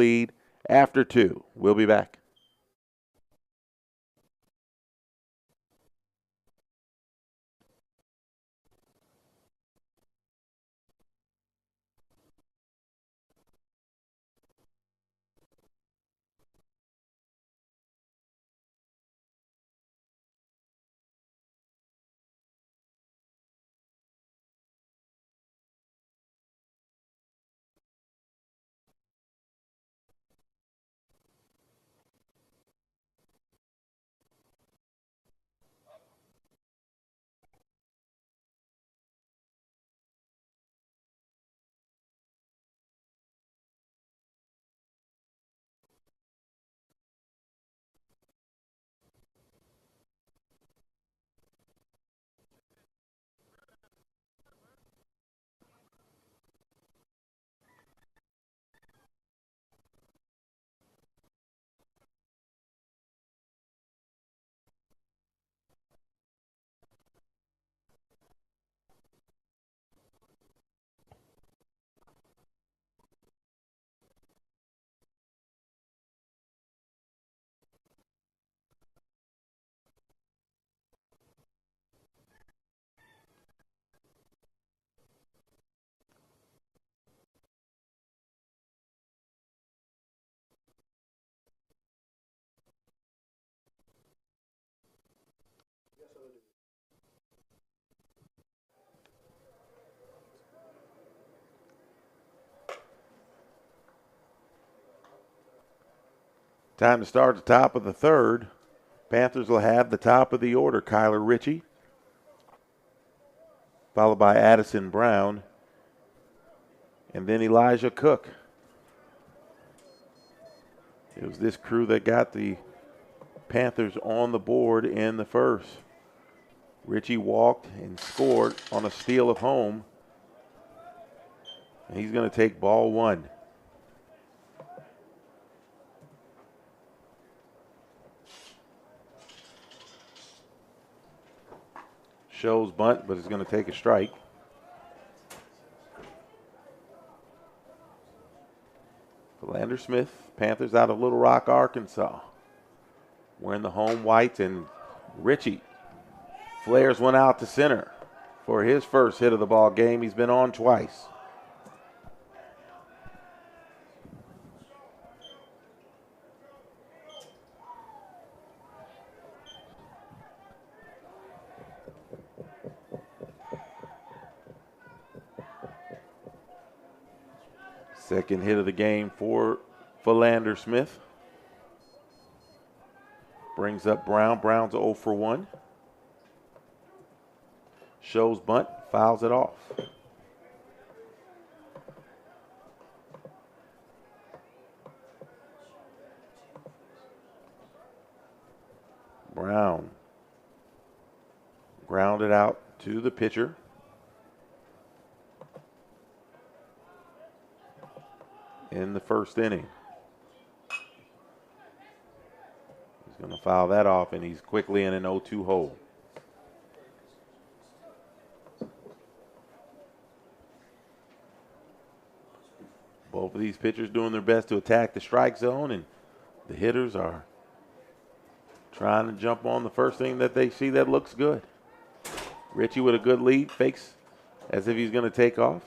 lead after 2. We'll be back. Time to start the top of the 3rd. Panthers will have the top of the order. Kyler Ritchie, followed by Addison Brown, and then Elijah Cook. It was this crew that got the Panthers on the board in the 1st. Ritchie walked and scored on a steal of home. And he's going to take ball 1. Shows bunt, but it's going to take a strike. Philander Smith, Panthers out of Little Rock, Arkansas. Wearing the home whites, and Ritchie flares one out to center for his first hit of the ball game. He's been on twice. Second hit of the game for Philander Smith. Brings up Brown. Brown's 0 for 1. Shows bunt, fouls it off. Brown grounded out to the pitcher. In the 1st inning. He's going to foul that off, and he's quickly in an 0-2 hole. Both of these pitchers doing their best to attack the strike zone, and the hitters are trying to jump on the first thing that they see that looks good. Ritchie with a good lead, fakes as if he's going to take off.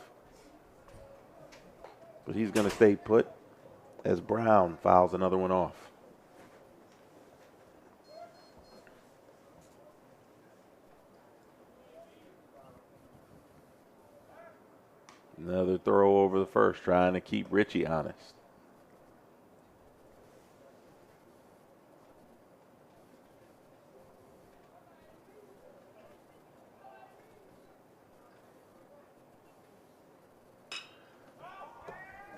But he's going to stay put as Brown fouls another one off. Another throw over the first, trying to keep Ritchie honest.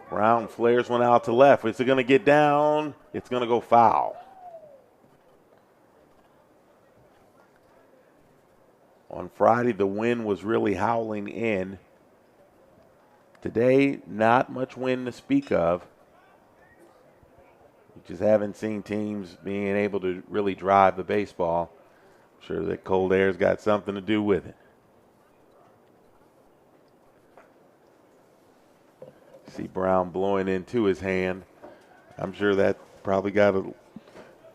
Brown flares one out to left. Is it going to get down? It's going to go foul. On Friday, the wind was really howling in. Today, not much wind to speak of. We just haven't seen teams being able to really drive the baseball. I'm sure that cold air's got something to do with it. See Brown blowing into his hand. I'm sure that probably got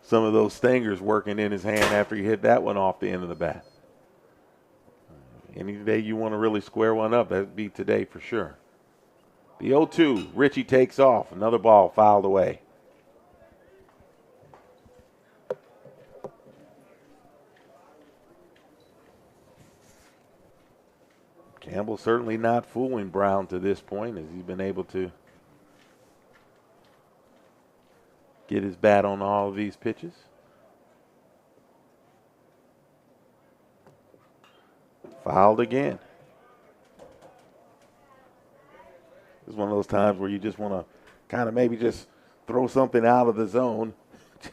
some of those stingers working in his hand after he hit that one off the end of the bat. Any day you want to really square one up, that'd be today for sure. The 0-2, Richie takes off. Another ball fouled away. Campbell certainly not fooling Brown to this point, as he's been able to get his bat on all of these pitches. Fouled again. It's one of those times where you just want to kind of maybe just throw something out of the zone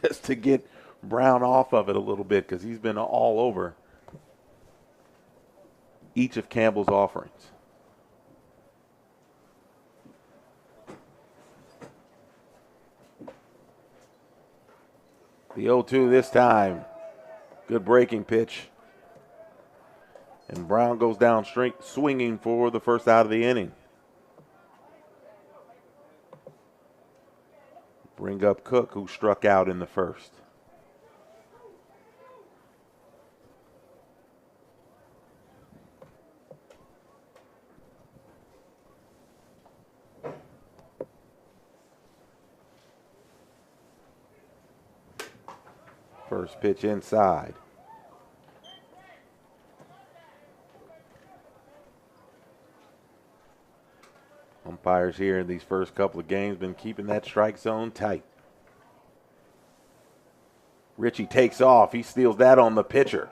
just to get Brown off of it a little bit, because he's been all over each of Campbell's offerings. The 0-2 this time. Good breaking pitch. And Brown goes down straight, swinging for the first out of the inning. Bring up Cook, who struck out in the first. First pitch inside. Umpires here in these first couple of games been keeping that strike zone tight. Richie takes off. He steals that on the pitcher.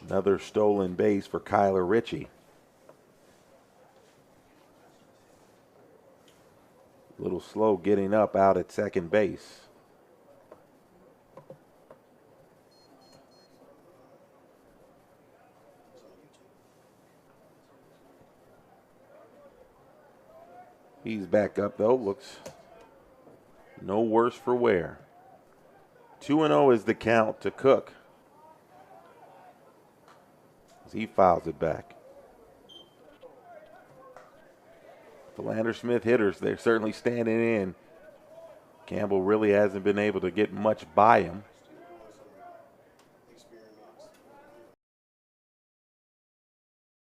Another stolen base for Kyler Richie. A little slow getting up out at second base. He's back up though. Looks no worse for wear. 2-0 is the count to Cook as he fouls it back. Philander Smith hitters, they're certainly standing in. Campbell really hasn't been able to get much by him.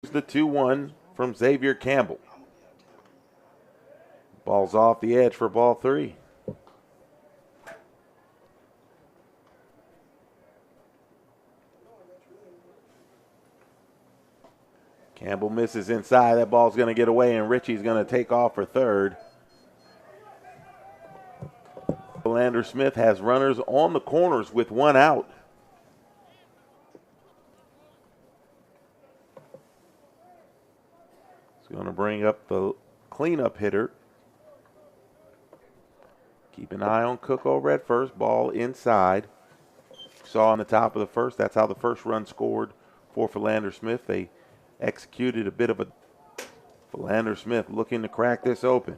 Here's the 2-1 from Xavier Campbell. Ball's off the edge for ball 3. Campbell misses inside. That ball's going to get away, and Richie's going to take off for third. Philander Smith has runners on the corners with one out. He's going to bring up the cleanup hitter. Keep an eye on Cook over at first. Ball inside. Saw on the top of the first. That's how the first run scored for Philander Smith. They executed a bit of a Philander Smith looking to crack this open.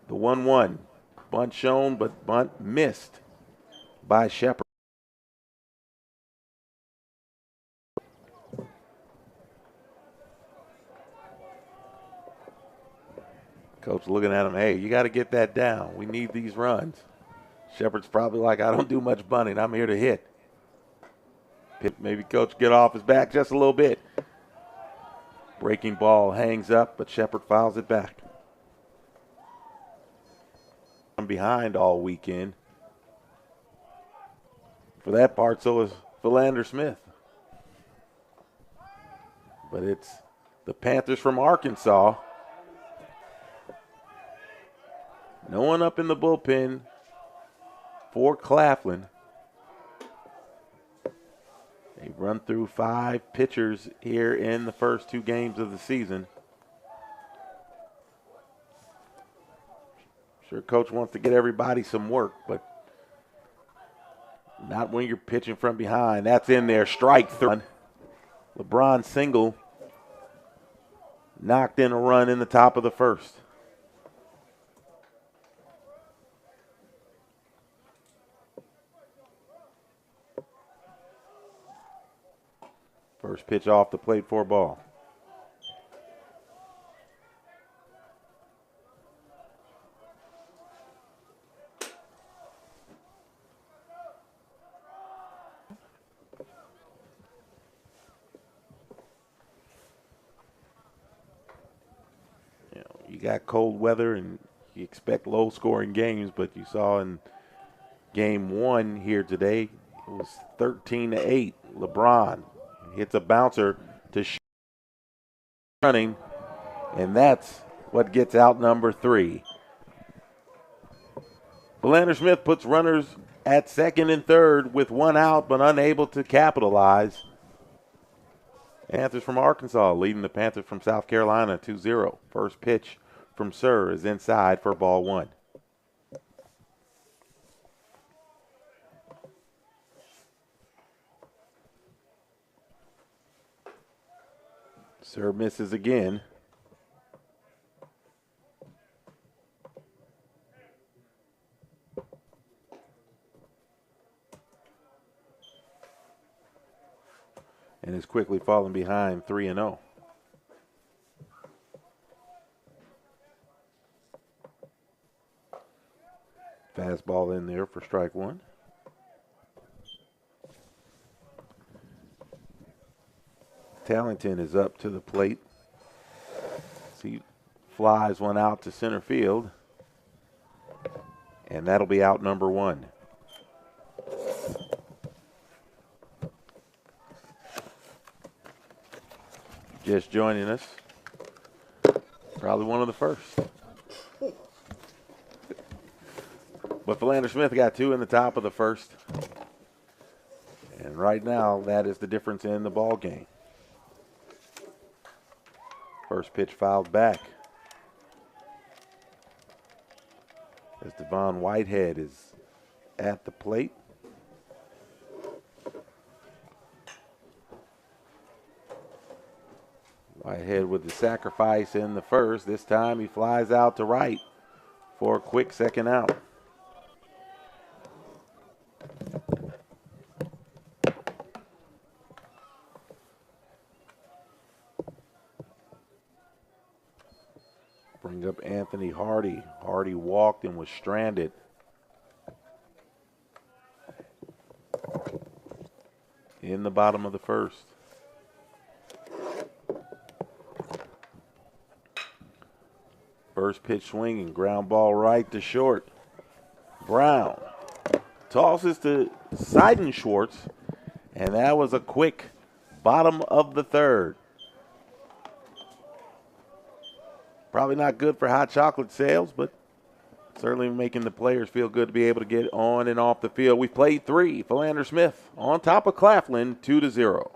The 1-1. Bunt shown, but bunt missed by Shepard. Coach looking at him, hey, you got to get that down. We need these runs. Shepard's probably like, I don't do much bunting. I'm here to hit. Maybe Coach get off his back just a little bit. Breaking ball hangs up, but Shepard fouls it back. I'm behind all weekend. For that part, so is Philander Smith. But it's the Panthers from Arkansas. No one up in the bullpen for Claflin. They've run through 5 pitchers here in the first 2 games of the season. Sure, Coach wants to get everybody some work, but not when you're pitching from behind. That's in there. Strike 3. LeBron single knocked in a run in the top of the first. First pitch off the plate for a ball. You got cold weather and you expect low-scoring games, but you saw in game one here today, it was 13-8. LeBron hits a bouncer to running, and that's what gets out number 3. Philander Smith puts runners at second and third with 1 out, but unable to capitalize. Panthers from Arkansas leading the Panthers from South Carolina 2-0. First pitch from Sir is inside for ball 1. Sir misses again. And is quickly falling behind 3-0. Fastball in there for strike 1. Tallington is up to the plate. He flies one out to center field. And that'll be out number 1. Just joining us. Probably one of the first. But Philander Smith got 2 in the top of the first. And right now, that is the difference in the ball game. First pitch fouled back. As Devon Whitehead is at the plate. Whitehead with the sacrifice in the first. This time he flies out to right for a quick second out. Bring up Anthony Hardy. Hardy walked and was stranded. In the bottom of the first. First pitch swinging, ground ball right to short. Brown tosses to Seidenschwartz, and that was a quick bottom of the third. Probably not good for hot chocolate sales, but certainly making the players feel good to be able to get on and off the field. We've played 3. Philander Smith on top of Claflin, 2-0.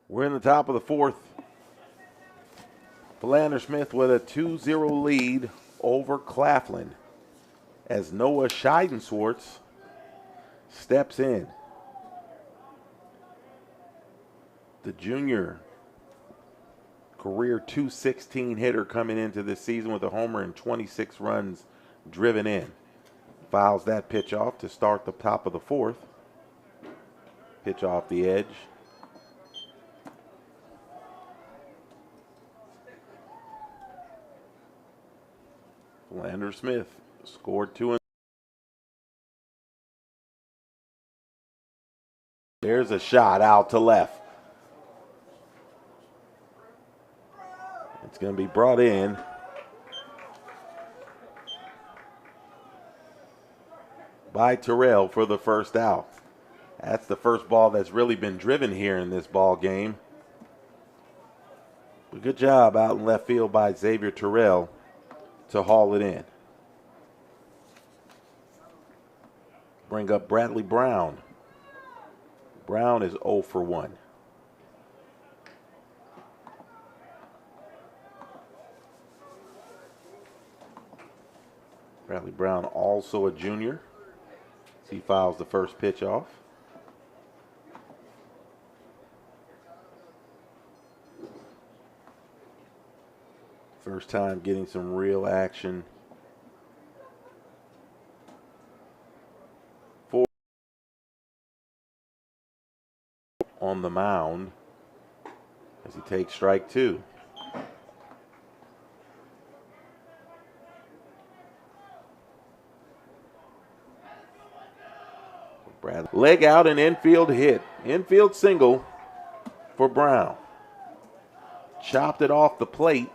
We're in the top of the fourth. Philander Smith with a 2-0 lead over Claflin as Noah Scheidenswartz steps in. The junior career .216 hitter coming into this season with a homer and 26 runs driven in. Fouls that pitch off to start the top of the fourth. Pitch off the edge. Philander Smith scored 2 There's a shot out to left. It's going to be brought in. By Terrell for the first out. That's the first ball that's really been driven here in this ball game. But good job out in left field by Xavier Terrell to haul it in. Bring up Bradley Brown. Brown is 0 for 1. Bradley Brown also a junior. He fouls the first pitch off. First time getting some real action for on the mound as he takes strike 2. Bradley. Leg out and infield hit. Infield single for Brown. Chopped it off the plate.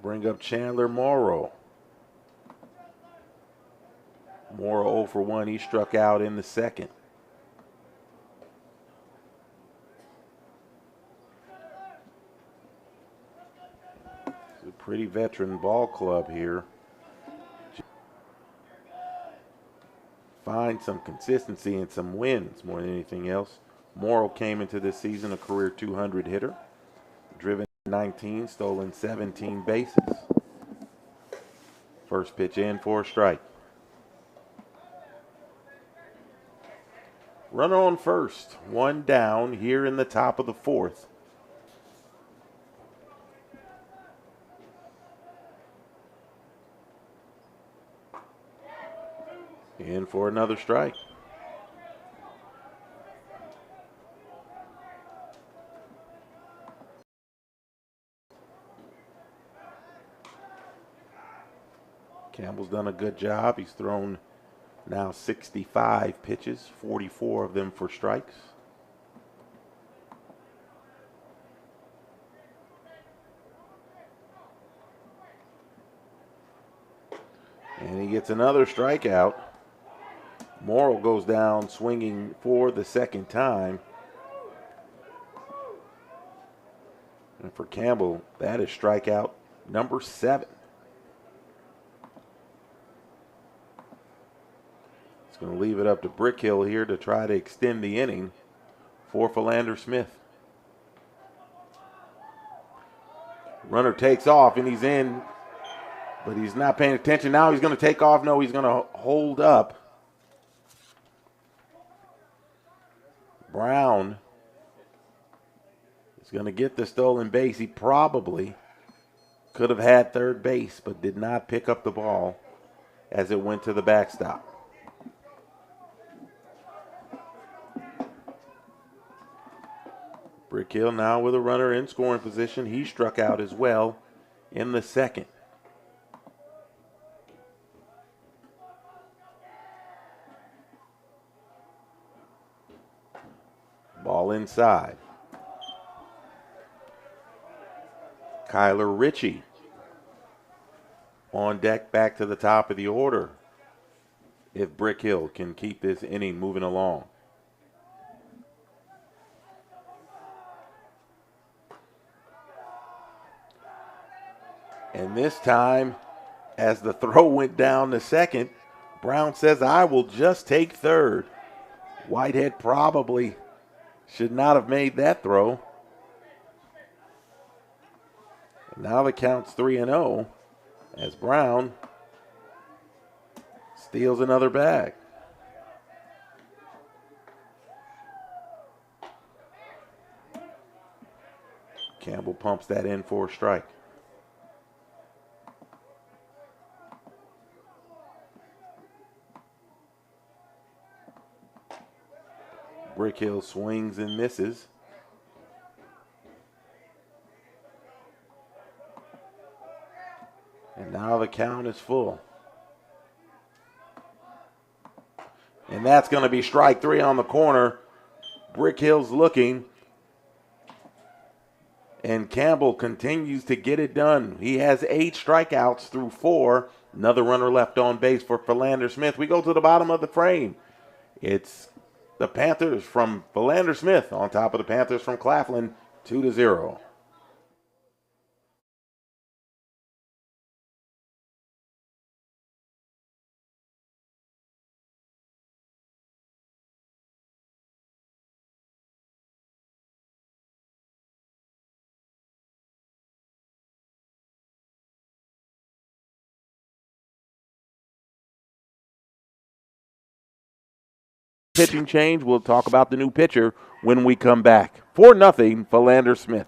Bring up Chandler Morrow. Morrow 0 for 1. He struck out in the second. It's a pretty veteran ball club here. Find some consistency and some wins more than anything else. Morrow came into this season a career 200 hitter. Driven 19, stolen 17 bases. First pitch in for a strike. Runner on first, 1 down here in the top of the 4th. In for another strike. Campbell's done a good job. He's thrown now 65 pitches, 44 of them for strikes. And he gets another strikeout. Morrow goes down swinging for the second time. And for Campbell, that is strikeout number 7. It's going to leave it up to Brickhill here to try to extend the inning for Philander Smith. Runner takes off and he's in, but he's not paying attention. Now he's going to take off. No, he's going to hold up. Brown is going to get the stolen base. He probably could have had third base, but did not pick up the ball as it went to the backstop. Brickhill now with a runner in scoring position. He struck out as well in the second. Ball inside. Kyler Ritchie on deck back to the top of the order if Brickhill can keep this inning moving along. And this time, as the throw went down to second, Brown says, I will just take third. Whitehead probably should not have made that throw. And now the count's 3-0 as Brown steals another bag. Campbell pumps that in for a strike. Brick Hill swings and misses. And now the count is full. And that's going to be strike three on the corner. Brick Hill's looking. And Campbell continues to get it done. He has 8 strikeouts through 4. Another runner left on base for Philander Smith. We go to the bottom of the frame. It's the Panthers from Philander Smith on top of the Panthers from Claflin, 2-0. Pitching change. We'll talk about the new pitcher when we come back. 4-0, Philander Smith.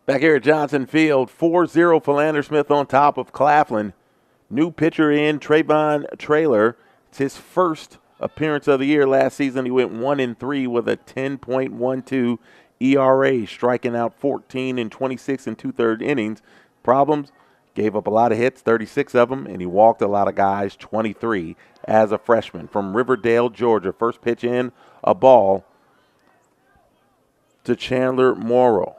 Back here at Johnson Field, 4-0 Philander Smith on top of Claflin. New pitcher in, Trayvon Traylor. It's his first appearance of the year. Last season he went 1-3 with a 10.12 ERA, striking out 14 in 26 and 2/3 innings. Problems, gave up a lot of hits, 36 of them, and he walked a lot of guys, 23 as a freshman. From Riverdale, Georgia, first pitch in, a ball to Chandler Morrow.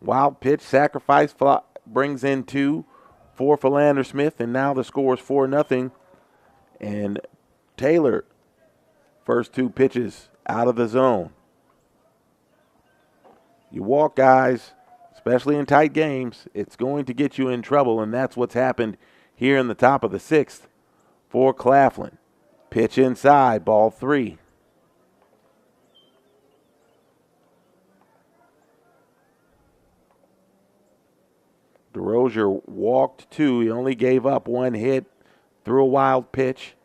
Wild pitch, sacrifice fly, brings in 2 for Philander Smith, and now the score is 4-0. And Taylor, first 2 pitches out of the zone. You walk guys, especially in tight games, it's going to get you in trouble, and that's what's happened here in the top of the 6th for Claflin. Pitch inside, ball 3. DeRozier walked 2. He only gave up 1 hit, threw a wild pitch.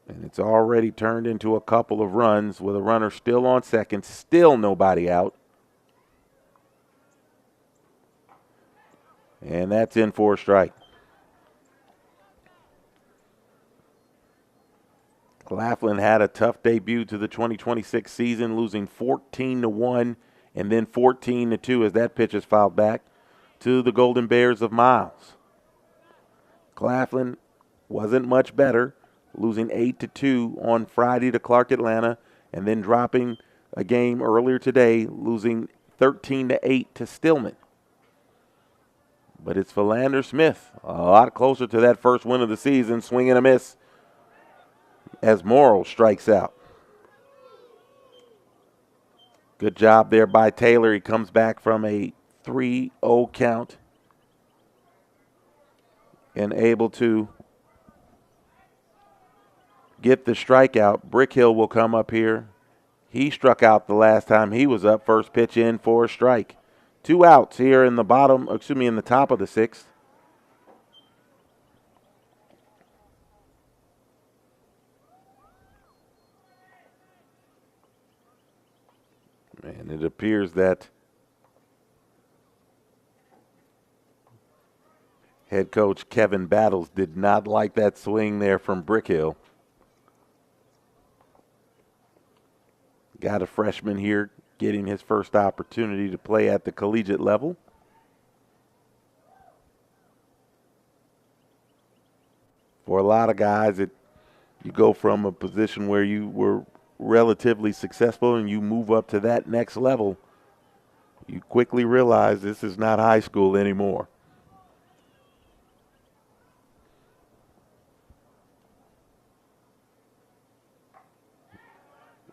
And it's already turned into a couple of runs with a runner still on second, still nobody out. And that's in for a strike. Claflin had a tough debut to the 2026 season, losing 14-1 and then 14-2 as that pitch is fouled back to the Golden Bears of Miles. Claflin wasn't much better. losing 8-2 on Friday to Clark Atlanta, and then dropping a game earlier today, losing 13-8 to Stillman. But it's Philander Smith, a lot closer to that first win of the season, swing and a miss as Morrow strikes out. Good job there by Taylor. He comes back from a 3-0 count and able to get the strikeout. Brickhill will come up here. He struck out the last time he was up. First pitch in for a strike. 2 outs here in the in the top of the 6th. And it appears that head coach Kevin Battles did not like that swing there from Brickhill. Got a freshman here getting his first opportunity to play at the collegiate level. For a lot of guys, you go from a position where you were relatively successful and you move up to that next level, you quickly realize this is not high school anymore.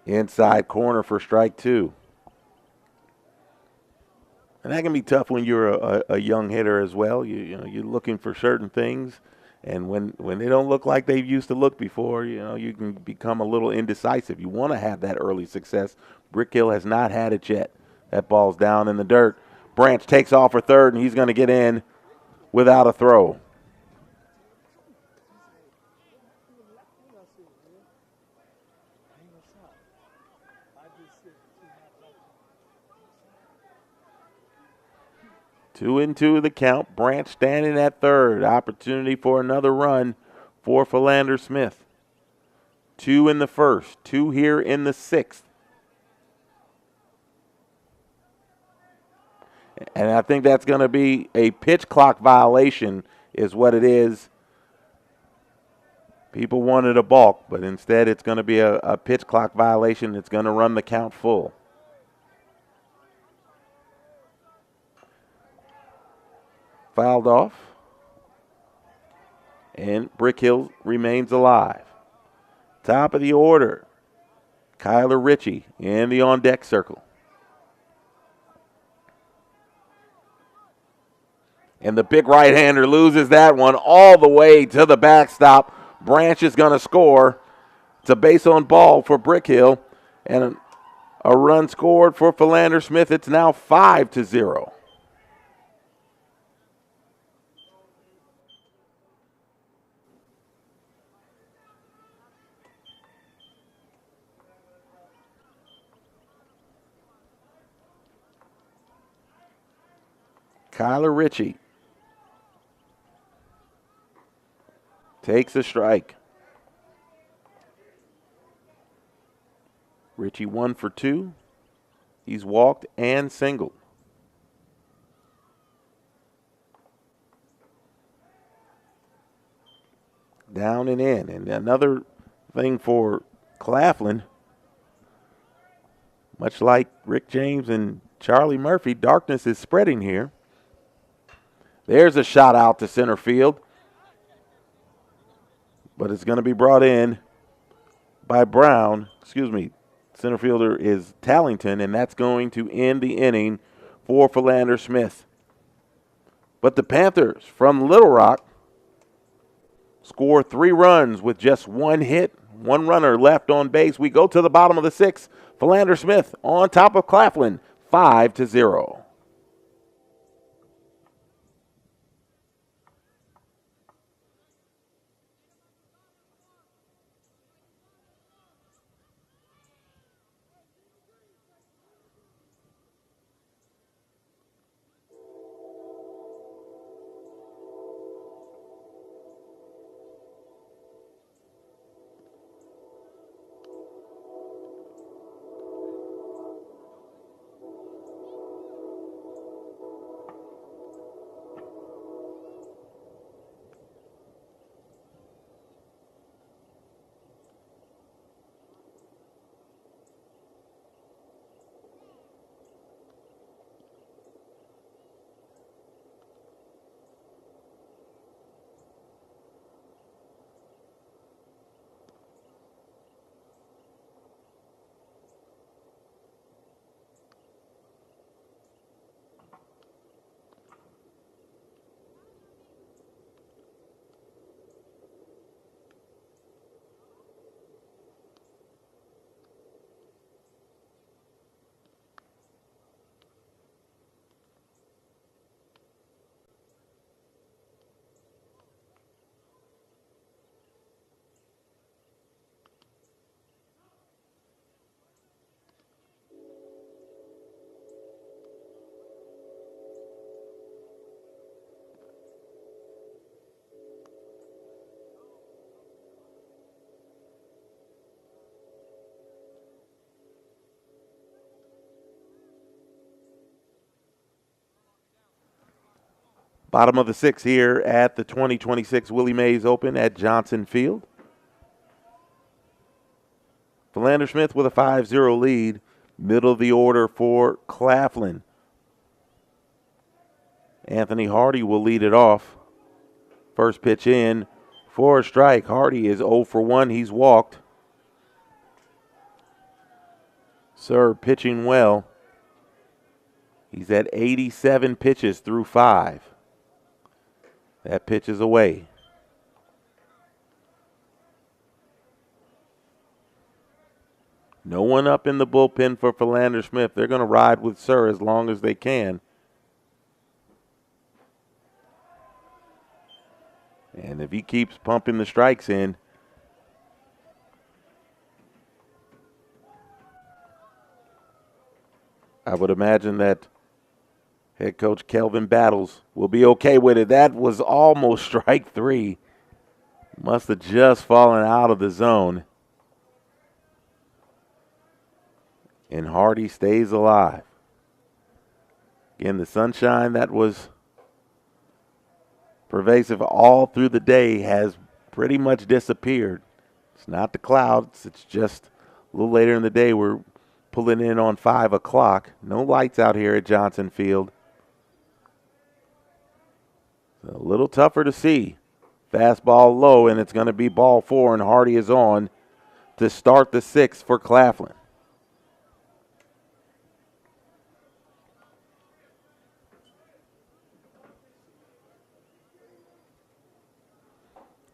Inside corner for strike 2. And that can be tough when you're a young hitter as well. You're looking for certain things, and when they don't look like they used to look before, you can become a little indecisive. You want to have that early success. Brickhill has not had it yet. That ball's down in the dirt. Branch takes off for third, and he's going to get in without a throw. Two and two the count. Branch standing at third. Opportunity for another run for Philander Smith. 2 in the first. 2 here in the 6th. And I think that's going to be a pitch clock violation is what it is. People wanted a balk, but instead it's going to be a pitch clock violation. It's going to run the count full. Fouled off. And Brickhill remains alive. Top of the order, Kyler Ritchie in the on-deck circle. And the big right-hander loses that one all the way to the backstop. Branch is going to score. It's a base on ball for Brickhill. And a run scored for Philander Smith. It's now 5-0. Kyler Ritchie takes a strike. Ritchie 1 for 2. He's walked and singled. Down and in. And another thing for Claflin, much like Rick James and Charlie Murphy, darkness is spreading here. There's a shot out to center field. But it's going to be brought in by Brown. Center fielder is Tallington, and that's going to end the inning for Philander Smith. But the Panthers from Little Rock score 3 runs with just 1 hit, 1 runner left on base. We go to the bottom of the 6th. Philander Smith on top of Claflin, 5-0. Bottom of the 6th here at the 2026 Willie Mays Open at Johnson Field. Philander Smith with a 5-0 lead. Middle of the order for Claflin. Anthony Hardy will lead it off. First pitch in for a strike. Hardy is 0 for 1. He's walked. Sir pitching well. He's at 87 pitches through 5. That pitch is away. No one up in the bullpen for Philander Smith. They're going to ride with Sir as long as they can. And if he keeps pumping the strikes in, I would imagine that head coach Kelvin Battles will be okay with it. That was almost strike 3. Must have just fallen out of the zone. And Hardy stays alive. Again, the sunshine that was pervasive all through the day has pretty much disappeared. It's not the clouds. It's just a little later in the day. We're pulling in on 5 o'clock. No lights out here at Johnson Field. A little tougher to see. Fastball low, and it's going to be ball 4, and Hardy is on to start the 6th for Claflin.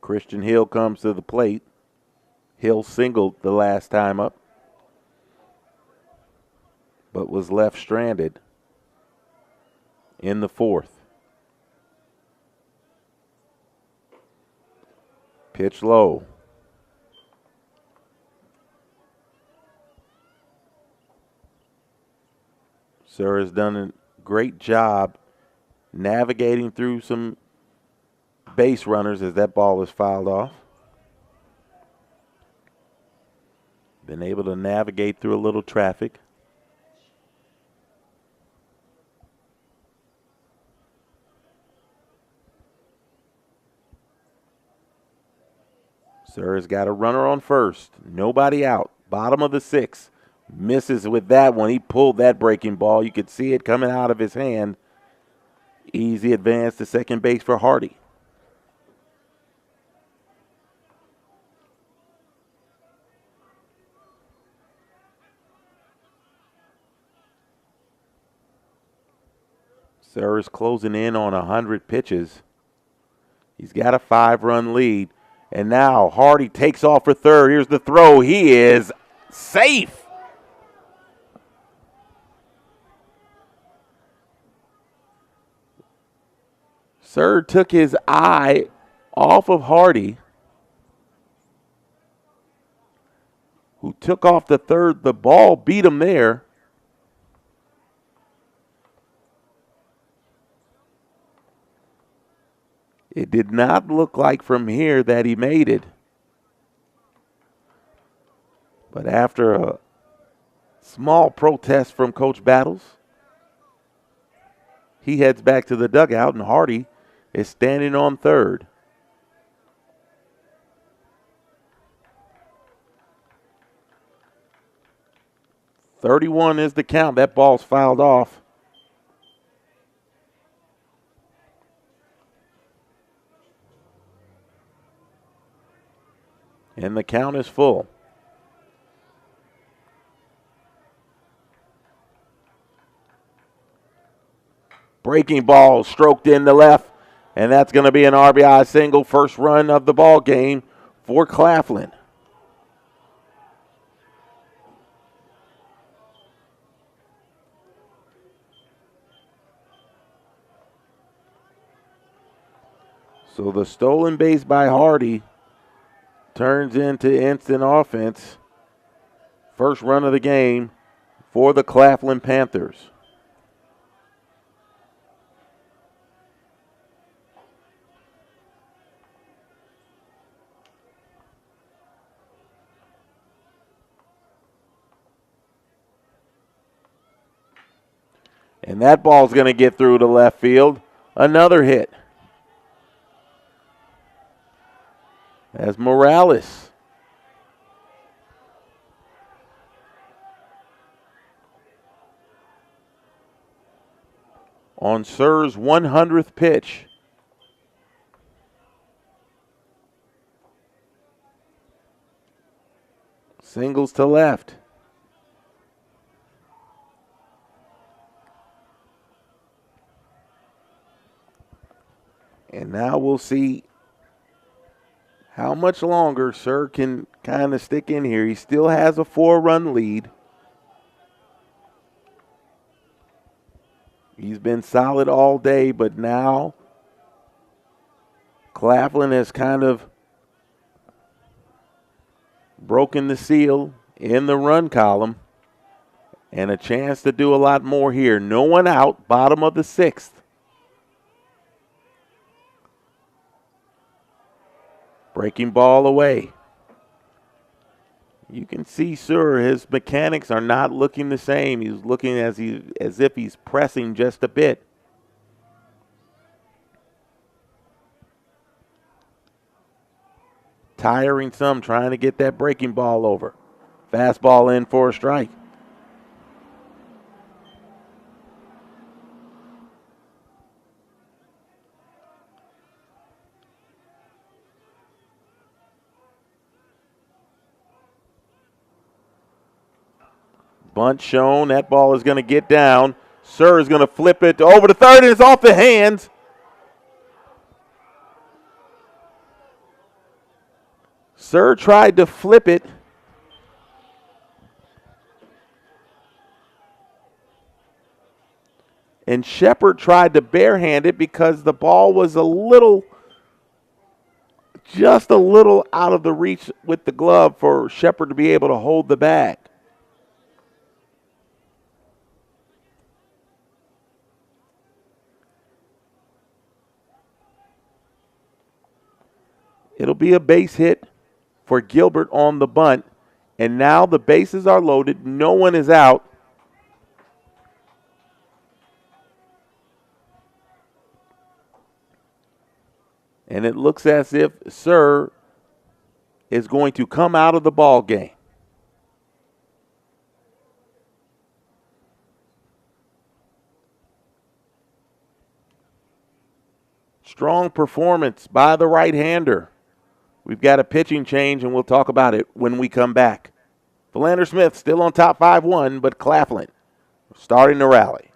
Christian Hill comes to the plate. Hill singled the last time up, but was left stranded in the 4th. Pitch low. Sir has done a great job navigating through some base runners as that ball is fouled off. Been able to navigate through a little traffic. Sir has got a runner on first. Nobody out. Bottom of the 6th. Misses with that one. He pulled that breaking ball. You could see it coming out of his hand. Easy advance to second base for Hardy. Sir is closing in on 100 pitches. He's got a 5-run lead. And now Hardy takes off for third. Here's the throw. He is safe. Sir took his eye off of Hardy, who took off the third. The ball beat him there. It did not look like from here that he made it. But after a small protest from Coach Battles, he heads back to the dugout, and Hardy is standing on third. .31 is the count. That ball's fouled off. And the count is full. Breaking ball stroked in the left, and that's going to be an RBI single. First run of the ball game for Claflin. So the stolen base by Hardy turns into instant offense. First run of the game for the Claflin Panthers. And that ball's going to get through to left field. Another hit. As Morales on Sir's 100th pitch. Singles to left. And now we'll see how much longer Sir can kind of stick in here. He still has a 4-run lead. He's been solid all day, but now Claflin has kind of broken the seal in the run column, and a chance to do a lot more here. No one out, bottom of the 6th. Breaking ball away. You can see, Sir, his mechanics are not looking the same. He's looking as if he's pressing just a bit. Tiring some, trying to get that breaking ball over. Fastball in for a strike. Bunt shown. That ball is going to get down. Sir is going to flip it over to third, and it's off the hands. Sir tried to flip it. And Shepard tried to barehand it because the ball was just a little out of the reach with the glove for Shepard to be able to hold the bag. It'll be a base hit for Gilbert on the bunt. And now the bases are loaded. No one is out. And it looks as if Sir is going to come out of the ball game. Strong performance by the right-hander. We've got a pitching change, and we'll talk about it when we come back. Philander Smith still on top 5-1, but Claflin starting to rally.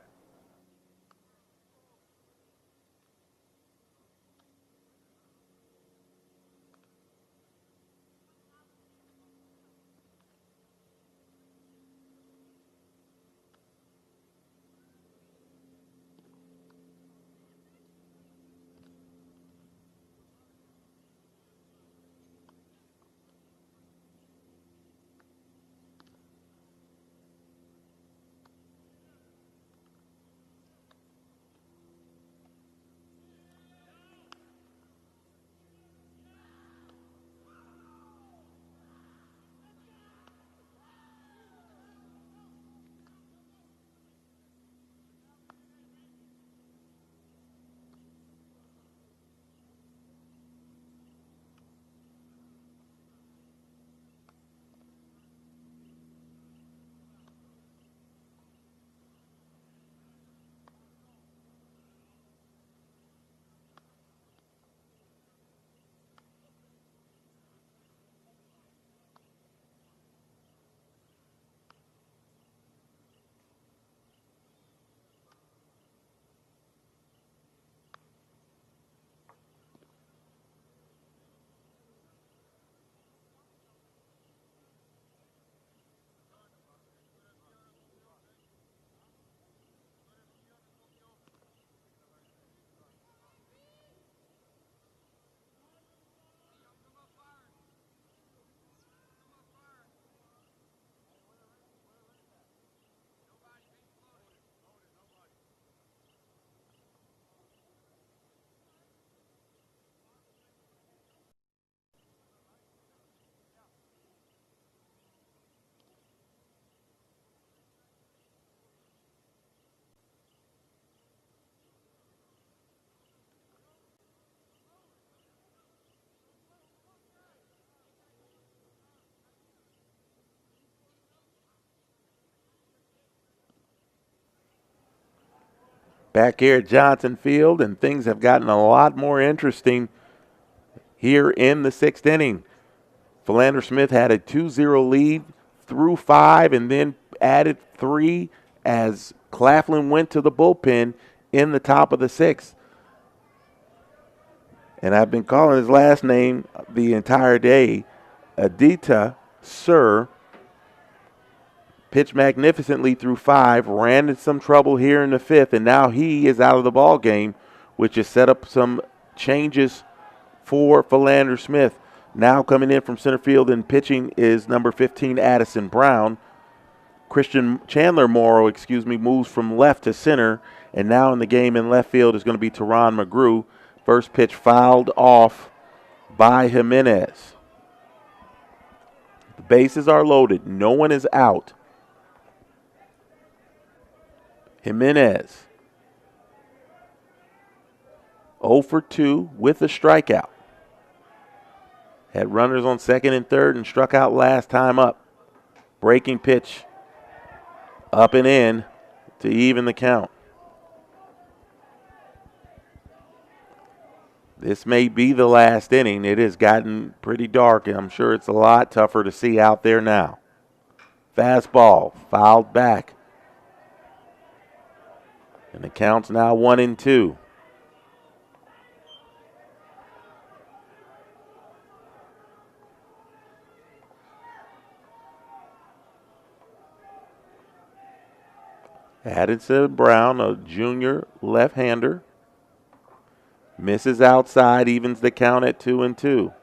Back here at Johnson Field, and things have gotten a lot more interesting here in the 6th inning. Philander Smith had a 2-0 lead through 5 and then added 3 as Claflin went to the bullpen in the top of the 6th. And I've been calling his last name the entire day. Adita Sir pitched magnificently through 5, ran into some trouble here in the 5th, and now he is out of the ball game, which has set up some changes for Philander Smith. Now coming in from center field and pitching is number 15, Addison Brown. Chandler Morrow, moves from left to center, and now in the game in left field is going to be Teron McGrew. First pitch fouled off by Jimenez. The bases are loaded. No one is out. Jimenez 0 for 2 with a strikeout. Had runners on second and third and struck out last time up. Breaking pitch up and in to even the count. This may be the last inning. It has gotten pretty dark, and I'm sure it's a lot tougher to see out there now. Fastball fouled back. And the count's now 1-2. Addison Brown, a junior left-hander, misses outside, evens the count at 2-2.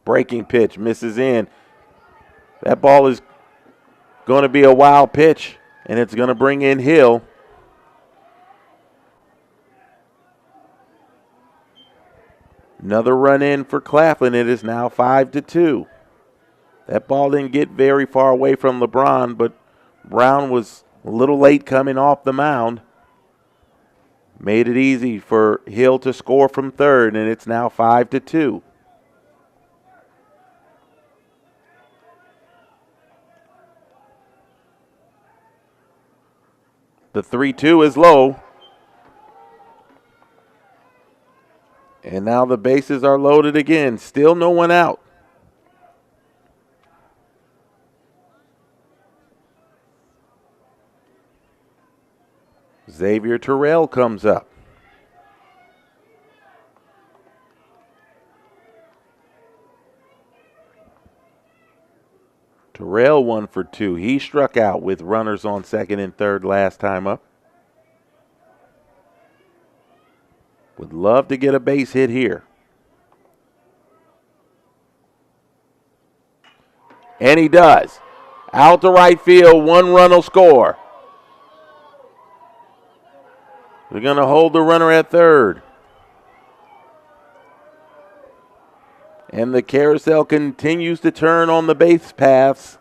Breaking pitch misses in. That ball is going to be a wild pitch, and it's going to bring in Hill. Another run in for Claflin. It is now 5-2. That ball didn't get very far away from LeBron, but Brown was a little late coming off the mound. Made it easy for Hill to score from third, and it's now 5-2. The 3-2 is low. And now the bases are loaded again. Still no one out. Xavier Terrell comes up. Terrell 1 for 2. He struck out with runners on second and third last time up. Would love to get a base hit here. And he does. Out to right field, 1 run will score. They're going to hold the runner at third. And the carousel continues to turn on the base paths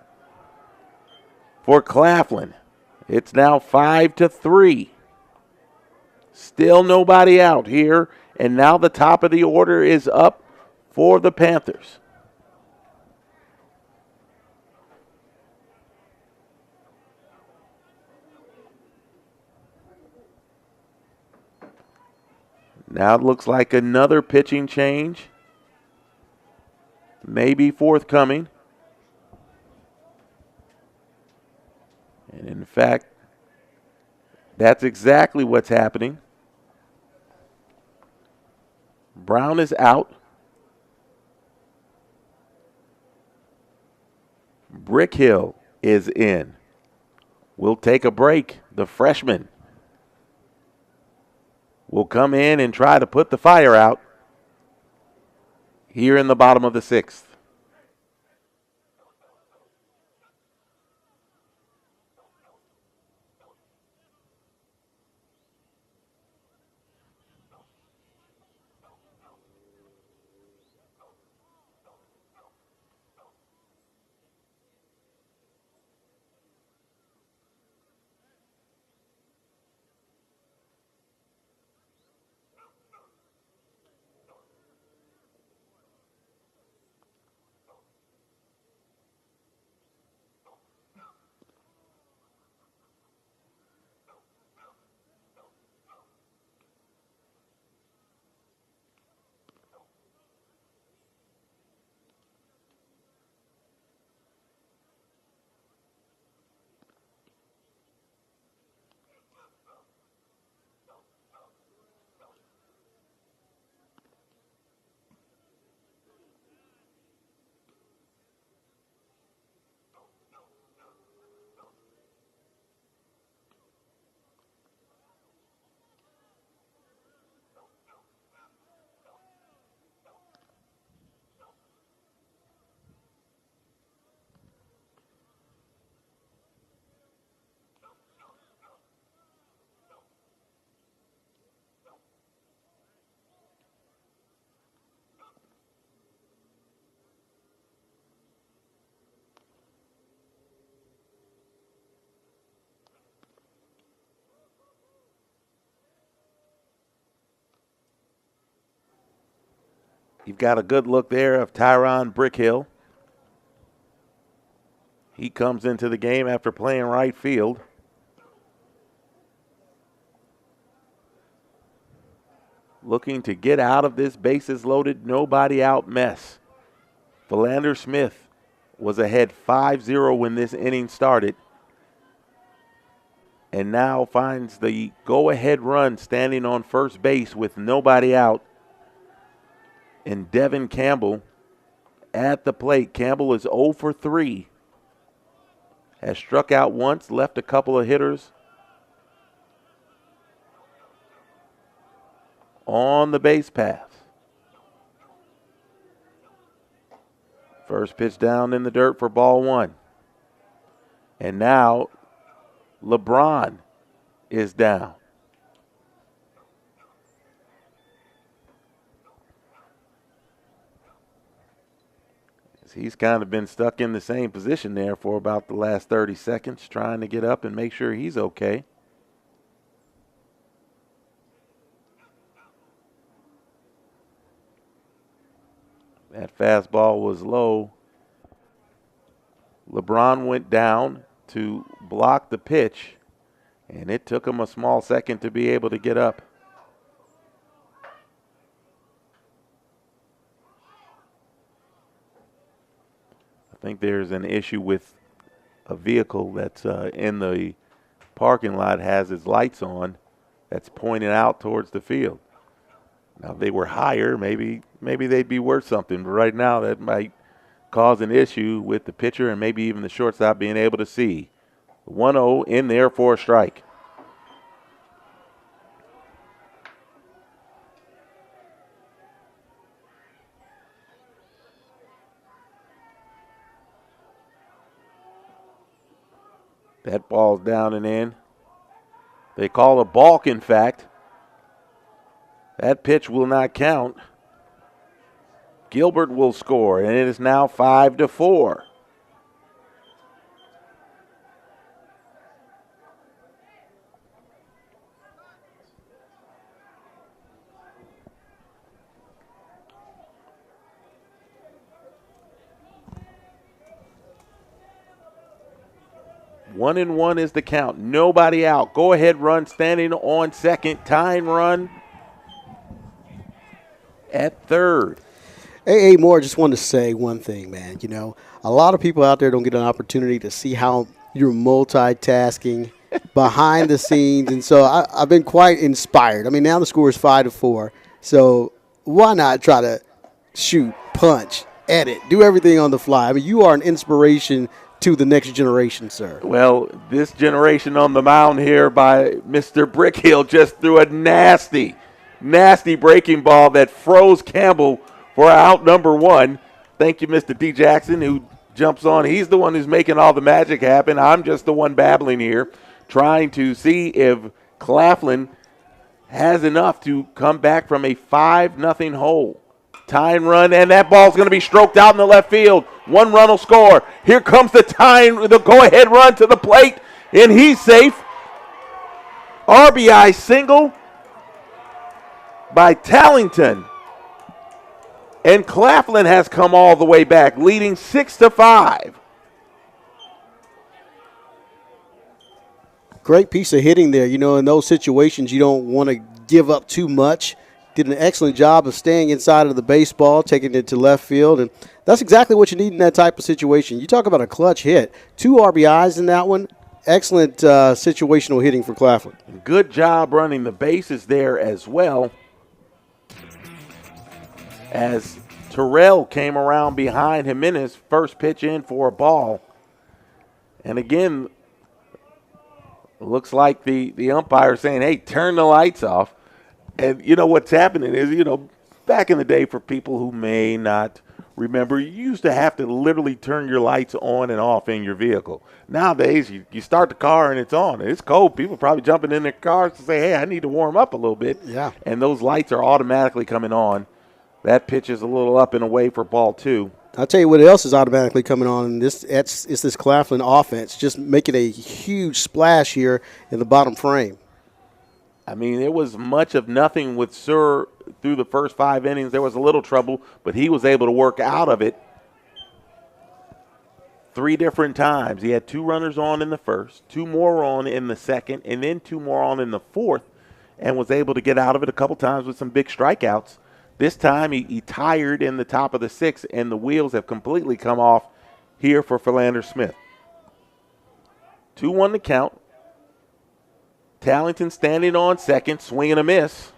for Claflin. It's now 5-3. Still nobody out here, and now the top of the order is up for the Panthers. Now it looks like another pitching change may be forthcoming. And in fact, that's exactly what's happening. Brown is out. Brickhill is in. We'll take a break. The freshman will come in and try to put the fire out here in the bottom of the 6th. You've got a good look there of Tyron Brickhill. He comes into the game after playing right field. Looking to get out of this bases loaded, nobody out mess. Philander Smith was ahead 5-0 when this inning started, and now finds the go-ahead run standing on first base with nobody out. And Devin Campbell at the plate. Campbell is 0 for 3. Has struck out once, left a couple of hitters on the base path. First pitch down in the dirt for ball 1. And now LeBron is down. He's kind of been stuck in the same position there for about the last 30 seconds, trying to get up and make sure he's okay. That fastball was low. LeBron went down to block the pitch, and it took him a small second to be able to get up. I think there's an issue with a vehicle that's in the parking lot, has its lights on, that's pointing out towards the field. Now, if they were higher, maybe they'd be worth something. But right now, that might cause an issue with the pitcher and maybe even the shortstop being able to see. 1-0 in there for a strike. That ball's down and in. They call a balk, in fact. That pitch will not count. Gilbert will score, and it is now 5-4. One and one is the count. Nobody out. Go ahead run standing on second. Tying run at third. A.A. Moore, just wanted to say one thing, man. You know, a lot of people out there don't get an opportunity to see how you're multitasking behind the scenes. And so I've been quite inspired. I mean, now the score is 5-4. So why not try to shoot, punch, edit, do everything on the fly? I mean, you are an inspiration to the next generation, sir. Well, this generation on the mound here by Mr. Brickhill just threw a nasty breaking ball that froze Campbell for out number 1. Thank you, Mr. D. Jackson, who jumps on. He's the one who's making all the magic happen. I'm just the one babbling here, trying to see if Claflin has enough to come back from a 5-0 hole. Tying run, and that ball's going to be stroked out in the left field. 1 run will score. Here comes the go-ahead run to the plate, and he's safe. RBI single by Tallington. And Claflin has come all the way back, leading 6-5. Great piece of hitting there. You know, in those situations, you don't want to give up too much. Did an excellent job of staying inside of the baseball, taking it to left field, and that's exactly what you need in that type of situation. You talk about a clutch hit. 2 RBIs in that one. Excellent situational hitting for Claflin. Good job running the bases there as well, as Terrell came around behind Jimenez, first pitch in for a ball. And again, looks like the umpire saying, hey, turn the lights off. And, you know, what's happening is, you know, back in the day, for people who may not remember, you used to have to literally turn your lights on and off in your vehicle. Nowadays, you start the car and it's on. It's cold. People are probably jumping in their cars to say, hey, I need to warm up a little bit. Yeah. And those lights are automatically coming on. That pitch is a little up and away for ball 2. I'll tell you what else is automatically coming on. It's this Claflin offense, just making a huge splash here in the bottom frame. I mean, it was much of nothing with Sir through the first 5 innings, there was a little trouble, but he was able to work out of it 3 different times. He had 2 runners on in the first, 2 more on in the second, and then 2 more on in the fourth, and was able to get out of it a couple times with some big strikeouts. This time he tired in the top of the 6th, and the wheels have completely come off here for Philander Smith. 2-1 to count. Tallington standing on second, swing and a miss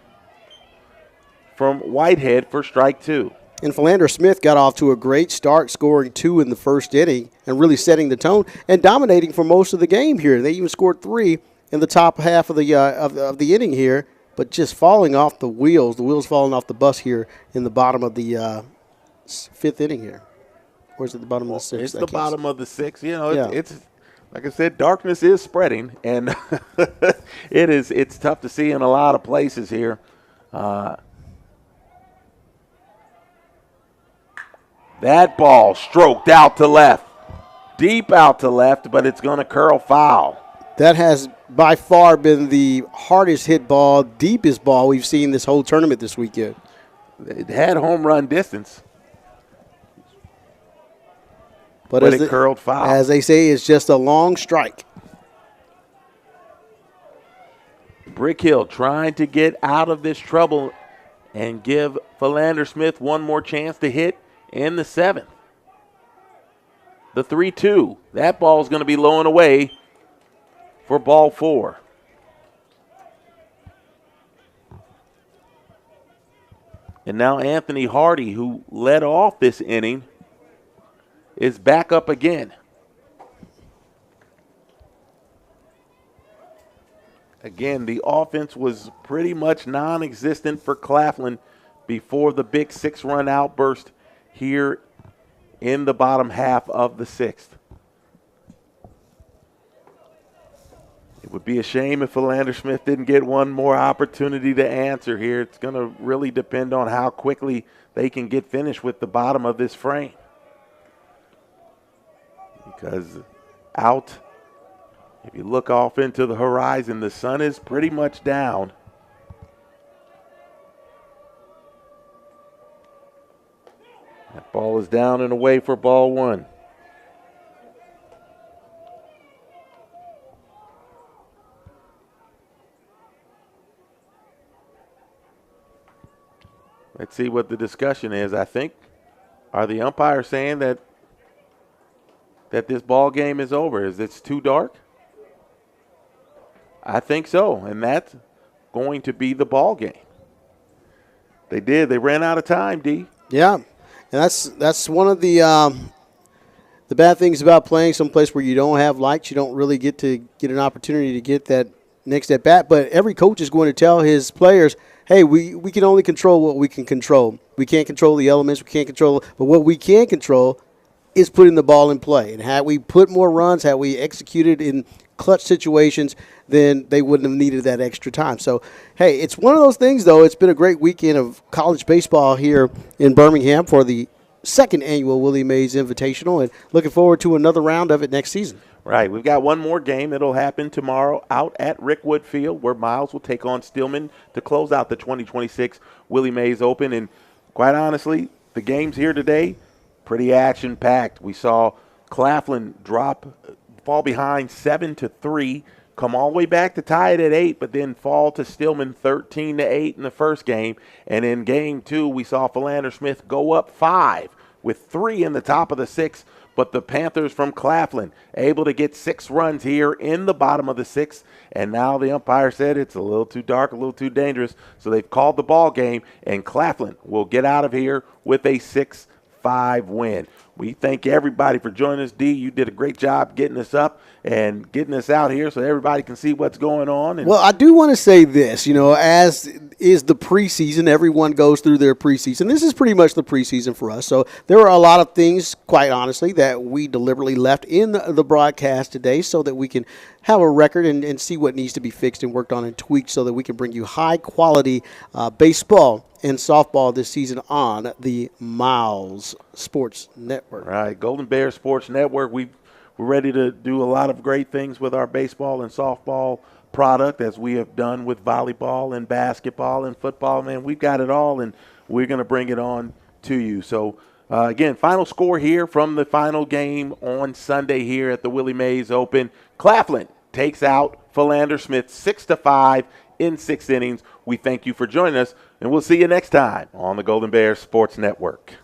from Whitehead for strike 2. And Philander Smith got off to a great start, scoring 2 in the first inning and really setting the tone and dominating for most of the game here. They even scored 3 in the top half of the inning here, but just falling off the wheels falling off the bus here in the bottom of the 5th inning here. Or is it the bottom of the 6th? It's the bottom of the 6th. It's like I said, darkness is spreading, and it's tough to see in a lot of places here. That ball stroked out to left, deep out to left, but it's going to curl foul. That has by far been the hardest hit ball, deepest ball we've seen this whole tournament this weekend. It had home run distance, but it curled foul. As they say, it's just a long strike. Brick Hill trying to get out of this trouble and give Philander Smith one more chance to hit in the 7th. The 3-2. That ball is going to be low and away for ball 4. And now Anthony Hardy, who led off this inning, is back up again. Again, the offense was pretty much non-existent for Claflin before the big 6-run outburst here in the bottom half of the 6th. It would be a shame if Philander Smith didn't get one more opportunity to answer here. It's going to really depend on how quickly they can get finished with the bottom of this frame. Because out, if you look off into the horizon, the sun is pretty much down. That ball is down and away for ball 1. Let's see what the discussion is. I think, are the umpires saying that this ball game is over? Is it too dark? I think so, and that's going to be the ball game. They ran out of time, D. Yeah. And that's one of the bad things about playing someplace where you don't have lights. You don't really get an opportunity to get that next at bat. But every coach is going to tell his players, hey, we can only control what we can control. We can't control the elements. We can't control. But what we can control is putting the ball in play. And had we put more runs, had we executed in clutch situations, then they wouldn't have needed that extra time. So, hey, it's one of those things, though. It's been a great weekend of college baseball here in Birmingham for the 2nd annual Willie Mays Invitational, and looking forward to another round of it next season. Right. We've got one more game. It'll happen tomorrow out at Rickwood Field, where Miles will take on Stillman to close out the 2026 Willie Mays Open. And quite honestly, the games here today, pretty action-packed. We saw Claflin fall behind 7-3, come all the way back to tie it at 8, but then fall to Stillman 13-8 in the first game. And in game 2, we saw Philander Smith go up 5 with 3 in the top of the 6th. But the Panthers from Claflin able to get 6 runs here in the bottom of the 6th. And now the umpire said it's a little too dark, a little too dangerous. So they've called the ball game, and Claflin will get out of here with a 6-5 win. We thank everybody for joining us. D, you did a great job getting us up and getting us out here so everybody can see what's going on. Well, I do want to say this, as is the preseason, everyone goes through their preseason. This is pretty much the preseason for us. So there are a lot of things, quite honestly, that we deliberately left in the broadcast today so that we can have a record and see what needs to be fixed and worked on and tweaked so that we can bring you high-quality baseball and softball this season on the Miles Sports Network. Right, Golden Bear Sports Network. We're ready to do a lot of great things with our baseball and softball product as we have done with volleyball and basketball and football. Man, we've got it all, and we're going to bring it on to you. So, again, final score here from the final game on Sunday here at the Willie Mays Open. Claflin takes out Philander Smith 6-5 in 6 innings. We thank you for joining us, and we'll see you next time on the Golden Bears Sports Network.